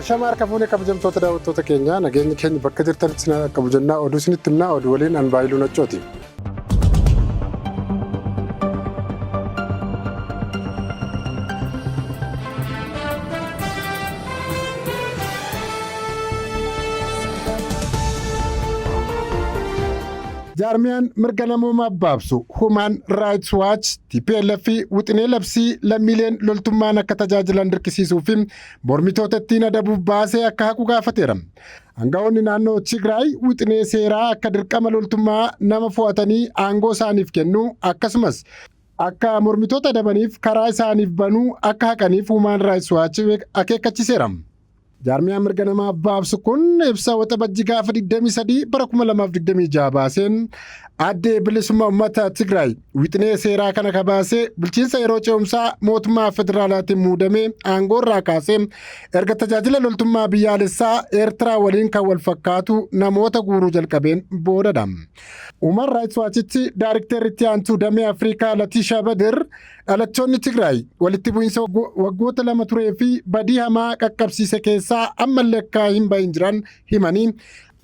Ashama harka fuunee kabajamtoota daawwattoota keenyaa nageenya keenya bakka jirtanitti isin qabu jennaa oduu isinitti himnaa oduu waliin Anbaayiluu Nachooti. Jaarmiyaan mirga namoomaa baabsu Human Rights Watch TPLF wixinee labsii lammiileen loltummaan akka tajaajilan dirqisiisuu fi mormitoota ittiin adabuuf baasee akka haqu gaafateera. Aangawoonni naannoo Tigraay wixinee seeraa akka dirqama loltummaa nama fo'atanii aangoo isaaniif kennu akkasumas akka mormitoota adabaniif karaa isaaniif banuu akka haqaniif Human Rights Watch akeekkachiiseera. Jaarmiyaan mirga namaa baabsu kun ibsa waxabajjii gaafa 23 bara 2026 baaseen addee bilisummaa uummata Tigraay wixinee seeraa kana kabaasee bulchiinsa yeroo ce'umsaa mootummaa federaalaatiin muudamee aangoo irraa kaasee erga tajaajila loltummaa biyyaalessaa Eertiraa waliin kan wal fakkaatu namoota guuruu jalqabeen boodadha. Human Rights Watchitti Daayirikteerritti aantuu damee Afrikaa Latishaa Badir dhalattoonni Tigraay walitti bu'iinsa waggoota 2 turee fi badii hamaa qaqqabsiise keessaa ammallee akka hin bahin jiran himanii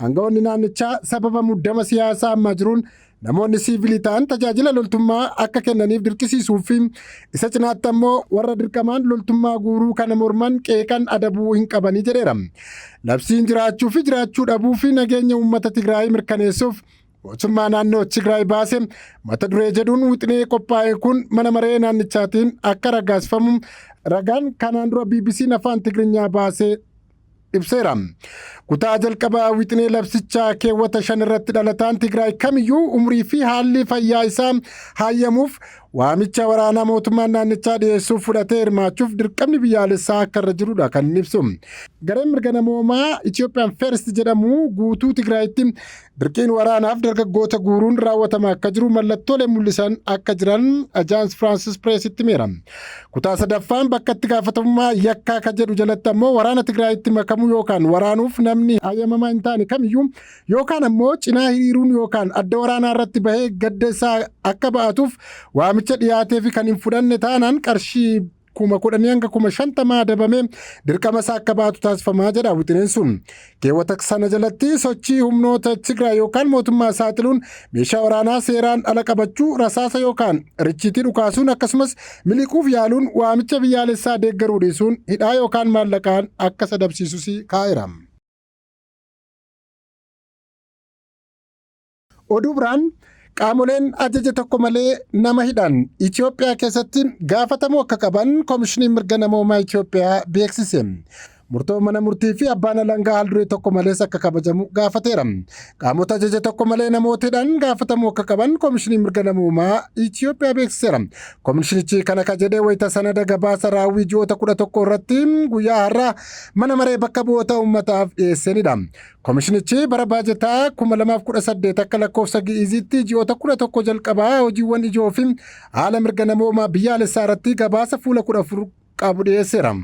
aangawoonni naannichaa sababa muddama siyaasaa amma jiruun namoonni siivilii ta'an tajaajila loltummaa akka kennaniif dirqisiisuu fi isa cinaatti ammoo warra dirqamaan loltummaa guuruu kana morman qeeqan adabuu hin qabanii jedheera. Labsiin jiraachuu fi jiraachuu dhabuu fi nageenya uummata Tigraay mirkaneessuuf mootummaa naannoo Tigraay baase mata duree jedhuun wixinee qophaa'e kun mana maree naannichaatiin akka raggaasifamu ragaan kanaan dura BBC'n afaan Tigiriinyaa baasee ibseera. Kutaa jalqabaa wixinee labsichaa keewwata 5 irratti dhalataan Tigraay kamiyyuu umrii fi haalli fayyaa isaa hayyamuuf waamicha waraanaa mootummaan naannichaa dhiyeessuuf fudhatee hirmaachuuf dirqamni biyyaalessaa akka irra jirudha kan inni ibsu. Gareen mirga namoomaa Ethiopian First jedhamu guutuu Tigraayitti dirqiin waraanaaf dargaggoota guuruun raawwatamaa akka jiru mallattoolee mul'isan akka jiran Agence France Pressitti himeera. Kutaa sadaffaan bakka itti gaafatamummaa yakkaa akka jedhu jalatti ammoo waraana Tigraayitti makamuu yookaan waraanuuf namni hayyamamaa hin taane kamiyyuu yookaan ammoo cinaa hiriiruun yookaan adda waraanaa irratti bahee gadda isaa akka ba'atuuf waamicha dhiyaatee fi kan hin fudhanne taanaan qarshii 10,000 hanga 50,000 adabamee dirqama isaa akka baatu taasifamaa jedha wixineen sun. Keewwata sana jalatti sochii humnoota Tigraay yookaan mootummaa saaxiluun meeshaa waraanaa seeraan ala qabachuu rasaasa yookaan richiitii dhukaasuun akkasumas miliquuf yaaluun waamicha biyyaalessaa deeggaruu dhiisuun hidhaa yookaan maallaqaan akka sadabsiisus kaa'eera. Oduu biraan qaamoleen ajaja tokko malee nama hidhan Itoophiyaa keessatti gaafatamuu akka qaban Koomishiniin Mirga Namoomaa Itoophiyaa beeksise. Murtoo mana murtii fi abbaan alangaa haalduree tokko malees akka kabajamu gaafateera. Qaamota ajaja tokko malee namoota hidhan gaafatamuu akka qaban Koomishiniin Mirga Namoomaa Itoophiyaa beeksiseera. Koomishinichi kana ka jedhee wayita sanada gabaasa raawwii ji'oota 11 irratti guyyaa har'aa mana maree bakka bu'oota uummataaf dhiyeessanidha. Koomishinichi bara baajataa 2018 akka lakkoofsa Gi'iziitti ji'oota 11 jalqabaa hojiiwwan ijoo fi haala mirga namoomaa biyyaalessaa irratti gabaasa fuula 14 qabu dhiyeesseera.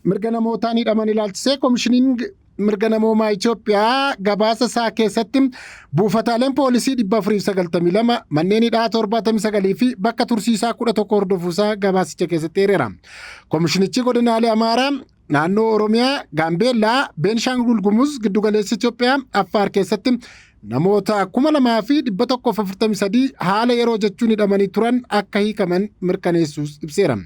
Mirga namootaan hidhaman ilaalchisee Koomishiniin Mirga Namoomaa Itoophiyaa gabaasa isaa keessatti buufataaleen poolisii 492 manneen hidhaa 79 fi bakka tursiisaa 11 hordofuusaa gabaasicha keessatti himeera. Koomishinichi godinaalee Amaaraa, naannoo Oromiyaa, Gaambeellaa, Beenishaangul Gumuz, Giddugaleessa Itoophiyaa, Affaar keessatti namoota 2,143 haala yeroo jechuun hidhamanii turan akka hiikaman mirkaneessuus ibseera.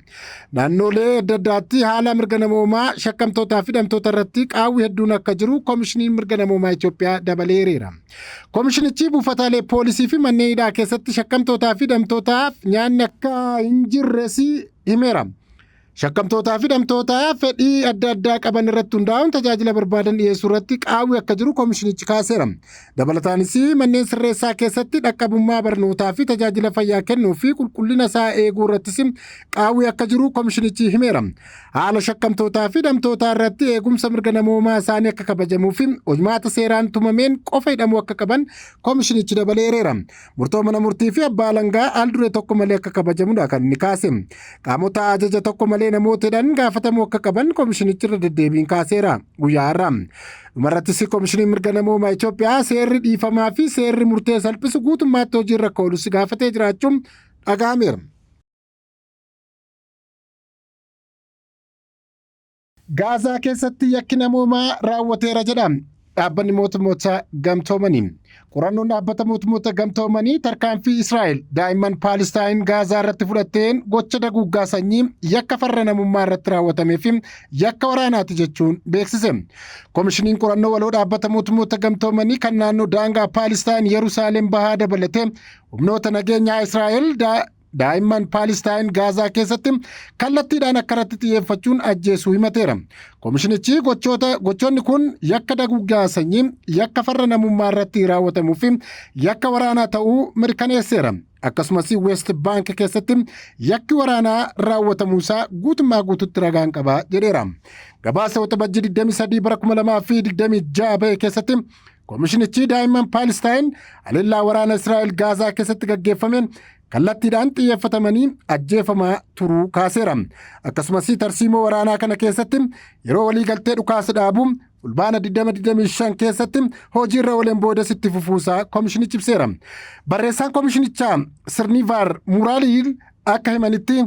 Naannolee adda addaatti haala mirga namoomaa shakkamtootaa fi hidhamtoota irratti qaawwi hedduun akka jiru Koomishiniin Mirga Namoomaa Itoophiyaa dabalee himeera. Koomishinichi buufataalee poolisii fi manneen hidhaa keessatti shakkamtootaa fi hidhamtootaaf nyaanni akka hin jirres himeera. Shakkamtootaa fi hidhamtoota fedhii adda addaa qaban irratti hundaa'uun tajaajila barbaadan dhiyeessuu irratti qaawwi akka jiru koomishinichi kaaseera. Dabalataanis manneen sirreessaa keessatti dhaqqabummaa barnootaa fi tajaajila fayyaa kennuu fi qulqullina isaa eeguu irrattis qaawwi akka jiru koomishinichi himeera. Haala shakkamtootaa fi hidhamtootaa irratti eegumsa mirga namoomaa isaanii akka kabajamuu fi hojmaata seeraan tumameen qofa hidhamuu akka qaban koomishinichi dabalee himeera. Murtoo mana murtii fi abbaa alangaa haalduree tokko malee akka kabajamudha kan inni kaase. Qaamota ajaja tokko malee namoota hidhan gaafatamuu akka qaban koomishinichi irra deddeebiin kaaseera guyyaa har'aa. Dhumarrattis Koomishiniin Mirga Namoomaa Itoophiyaa seerri dhiifamaa fi seerri murtee salphisu guutummaatti hojiirra akka oolus gaafatee jiraachuun dhaga'ameera. Gaazaa keessatti yakki namoomaa raawwateera jedha dhaabbanni mootummoota gamtoomanii. Qorannoon dhaabbata mootummoota gamtoomanii tarkaanfii Israa'el daa'imman Paalestaan Gaazaa irratti fudhatteen gocha duguuggaa sanyii yakka farra namummaa irratti raawwatamee fi yakka waraanaati jechuun beeksise. Koomishiniin qorannoo waloo dhaabbata mootummoota gamtoomanii kan naannoo daangaa Paalestaan Yerusaalem bahaa dabalatee humnoota nageenyaa Israa'el daa'imman Paalestaan Gaazaa keessatti kallattiidhaan akka irratti xiyyeeffachuun ajjeesuu himateera. Koomishinichi gochoonni kun yakka duguuggaa sanyii, yakka farra namummaa irratti raawwatamuu fi yakka waraanaa ta'uu mirkaneesseera. Akkasumas West Bank keessatti yakki waraanaa raawwatamuusaa guutummaa guututti ragaan qaba jedheera. Gabaasa waxabajjii 23 bara 2026 bahe keessatti koomishinichi daa'imman Paalestaan haleellaa waraana Israa'el Gaazaa keessatti gaggeeffameen kallattiidhaan xiyyeeffatamanii ajjeefamaa turuu kaaseera. Akkasumas tarsiimoo waraanaa kana keessatti yeroo waliigaltee dhukaasa dhaabuu fulbaana 2025 keessatti hojiirra ooleen boodas itti fufuusaa koomishinichi ibseera. Barreessaan koomishinichaa Sirnivaar Muraaliil akka himanitti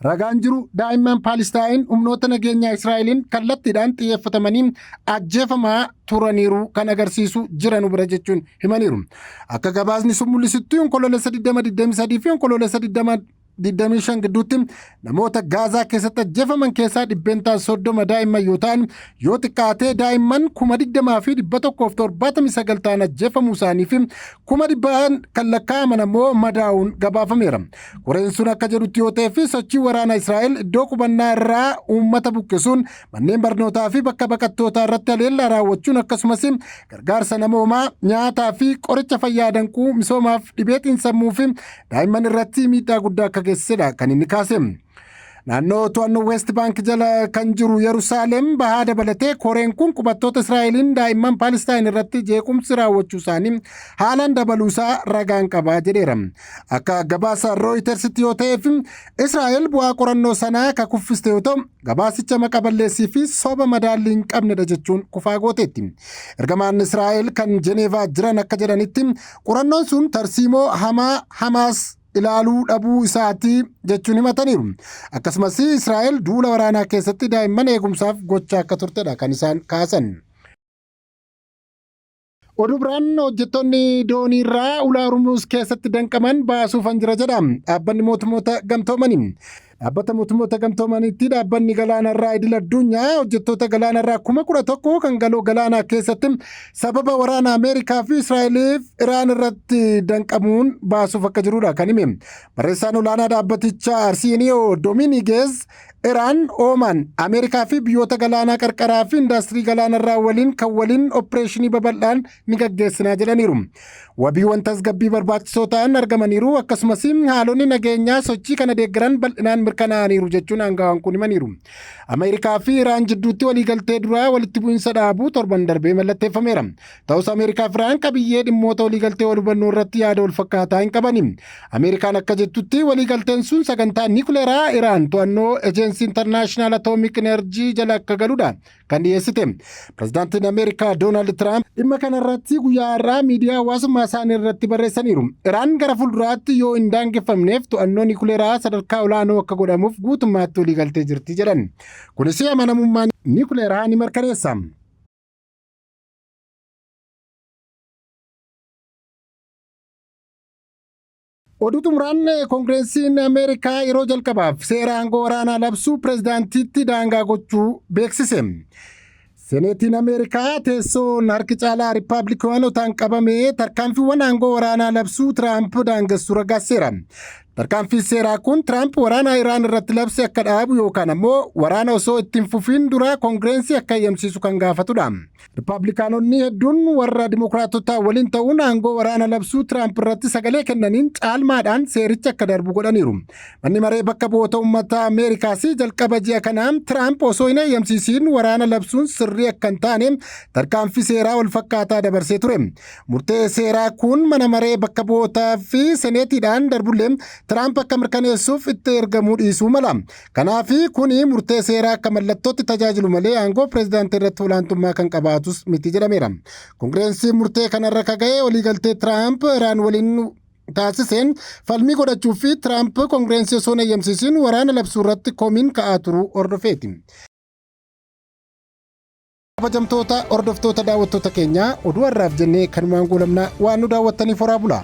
ragaan jiru daa'imman Paalestaan humnoota nageenyaa Israa'eliin kallattiidhaan xiyyeeffatamanii ajjeefamaa turaniiru kan agarsiisu jiran bira jechuun himaniiru. Akka gabaasni sun mul'isutti onkoloolessa 2023 fi onkoloolessa 2025 gidduutti namoota Gaazaa keessatti ajjeefaman keessaa 30 daa'imman yoo ta'an yoo xiqqaatee daa'imman 20,179 ta'an ajjeefamuu isaanii fi 100,000 kan lakkaa'aman ammoo madaa'uun gabaafameera. Qoreen sun akka jedhutti yoo ta'e fi sochii waraana Israa'el iddoo qubannaa irraa uummata buqqisuun manneen barnootaa fi bakka baqattootaa irratti haleellaa raawwachuun akkasumas gargaarsa namoomaa nyaataa fi qoricha fayyaa danquu misoomaaf dhibeetiin sammuu fi daa'imman irratti miidhaa guddaa akka geessisedha kan inni kaase. Naannoo to'annoo West Bank jala kan jiru Yerusaalem bahaa dabalatee koreen kun qubattoota Israa'eliin daa'imman Paalestaan irratti jeequmsi raawwachuu isaanii haalaan dabaluusaa ragaan qaba jedheera. Akka gabaasa Rooyitersitti yoo ta'eef Israa'el bu'aa qorannoo sanaa ka kuffiste yoo ta'u gabaasicha maqa balleessii fi soba madaallii hin qabnedha jechuun kufaa gooteetti. Ergamaan Israa'el kan Jeneevaa jiran akka jedhanitti qorannoon sun tarsiimoo hamaa Hamaas ilaaluu dhabuu isaatii jechuun himataniiru. Akkasumas Israa'el duula waraanaa keessatti daa'imman eegumsaaf gochaa akka turtedha kan isaan kaasan. Oduu biraan hojjettoonni doonii irraa ulaa Hormuuz keessatti danqaman baasuuf jira jedha dhaabbanni mootummoota gamtoomanii. Dhaabbata mootummoota gamtoomaniitti dhaabbanni galaanarraa idil addunyaa hojjettoota galaanarraa 11,000 kan galoo galaanaa keessatti sababa waraana Ameerikaa fi Israa'eliif Iraan irratti danqamuun baasuuf akka jirudha kan hime. Barreessaan olaanaa dhaabbatichaa Arsiiniyoo Doominigeez Iraan Ooman Ameerikaa fi biyyoota galaanaa qarqaraa fi indaastirii galaanarraa waliin opereeshinii babal'aan ni gaggeessinaa jedhaniiru. Wabiiwwan tasgabbii barbaachisoo ta'an argamaniiru akkasumas haalonni nageenyaa sochii kana deeggaran bal'inaan mirkanaa'aniiru jechuun aangawaan kun himaniiru. Ameerikaa fi Iraan jidduutti waliigaltee duraa walitti bu'iinsa dhaabuu torban darbee mallatteeffameera. Ta'us Ameerikaa fi Iraan qabiyyee dhimmoota waliigaltee wal hubannoo irratti yaada wal fakkaataa hin qabani. Ameerikaan akka jettutti waliigalteen sun sagantaa niikuleeraa Iraan to'annoo ejensii intarnaashinaal atoomiik enerjii jala akka galudha kan dhiyeessite. Pireezidaantiin Ameerikaa Doonaald Tiraamp dhimma kanarratti guyyaa har'aa miidiyaa hawaasummaa isaanii irratti barreessaniiru. Iraan gara fuulduraatti yoo hin daangeffamneef to'annoo niikuleeraa sadarkaa olaanoo akka godhamuuf guutummaatti waliigaltee jirti jedhan. Kunis amanamummaa niikuleeraa ni mirkaneessa. Oduu xumuraan koongireensiin Ameerikaa yeroo jalqabaaf seera aangoo waraanaa labsuu pireezidaantiitti daangaa gochuu beeksise. Seneetiin Ameerikaa teessoon harki caalaa Riippaabilikaanotaan qabamee tarkaanfiiwwan aangoo waraanaa labsuu Tiraamp daangessu raggaasiseera. Tarkaanfiin seeraa kun Tiraamp waraana Iraan irratti labse akka dhaabu yookaan ammoo waraana osoo ittiin fufiin dura koongireensii akka eeyyamsiisu kan gaafatudha. Riippaabilikaanonni hedduun warra Dimookiraatotaa waliin ta'uun aangoo waraana labsuu Tiraamp irratti sagalee kennaniin caalmaadhaan seericha akka darbu godhaniiru. Manni maree bakka bu'oota uummata Ameerikaas jalqaba ji'a kanaan Tiraamp osoo hin eeyyamsiisiin waraana labsuun sirrii akka hin taane tarkaanfii seeraa wal fakkaataa dabarsee ture. Murtee seeraa kun mana maree bakka bu'ootaa fi seneetiidhaan darbullee Tiraamp akka mirkaneessuuf itti ergamuu dhiisuu mala. Kanaaf kuni murtee seeraa akka mallattootti tajaajilu malee aangoo pireezidaantii irratti olaantummaa kan qabaatus miti jedhameera. Koongireensiin murtee kanarra kaga'ee waliigaltee Tiraamp Iraan waliin taasiseen falmii godhachuu fi Tiraamp koongireensii osoo hin eeyyamsiisiin waraana labsuu irratti komiin ka'aa turuu hordofeeti. Kabajamtoota hordoftoota daawwattoota keenyaa oduu har'aaf jennee kanumaan goolabna waan nu daawwattaniif horaa bulaa.